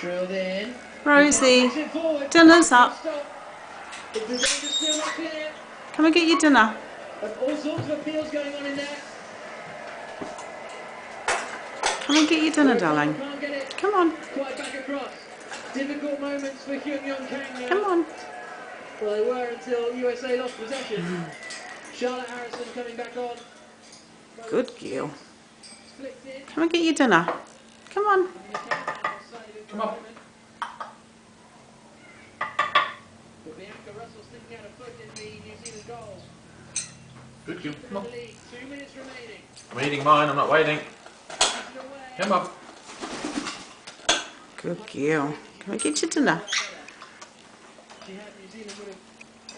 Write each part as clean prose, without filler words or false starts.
Drilled in. Rosie, dinner's up. Come and get your dinner. There's all sorts of appeals going on in there. Come and get your dinner, darling. Can't get it. Come on. Quite back across. Difficult moments for Hyun Young Kang now. Come on. Well, they were until USA lost possession. Charlotte Harrison coming back on. Good girl. Come and get your dinner. Come on. Come on. Good girl. Come on. 2 minutes remaining. I'm eating mine, I'm not waiting. Come on. Good girl. Come and get your dinner. New Zealand would have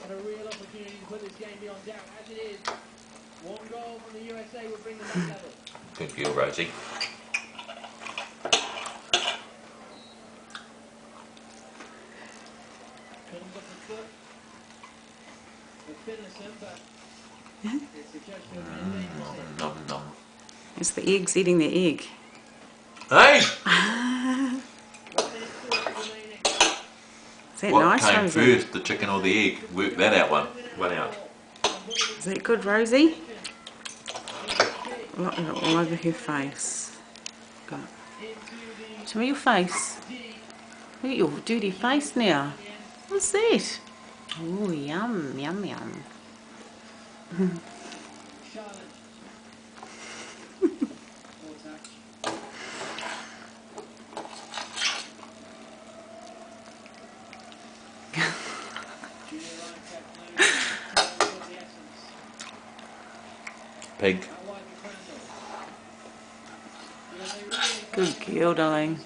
had a real opportunity to put this game beyond doubt. As it is, one goal from the USA would bring them back level. Good girl, Rosie. Comes off the foot of Finlayson, but it's a judgment. Nom nom. It's the eggs eating the egg. Hey! Is that What nice, came Rosie? first, the chicken or the egg? Work that out one out. Is that good, Rosie? Look at it all over her face. Go. Show me your face. Look at your dirty face now. What's that? Oh, yum, yum, yum. Pig. Good girl, darling.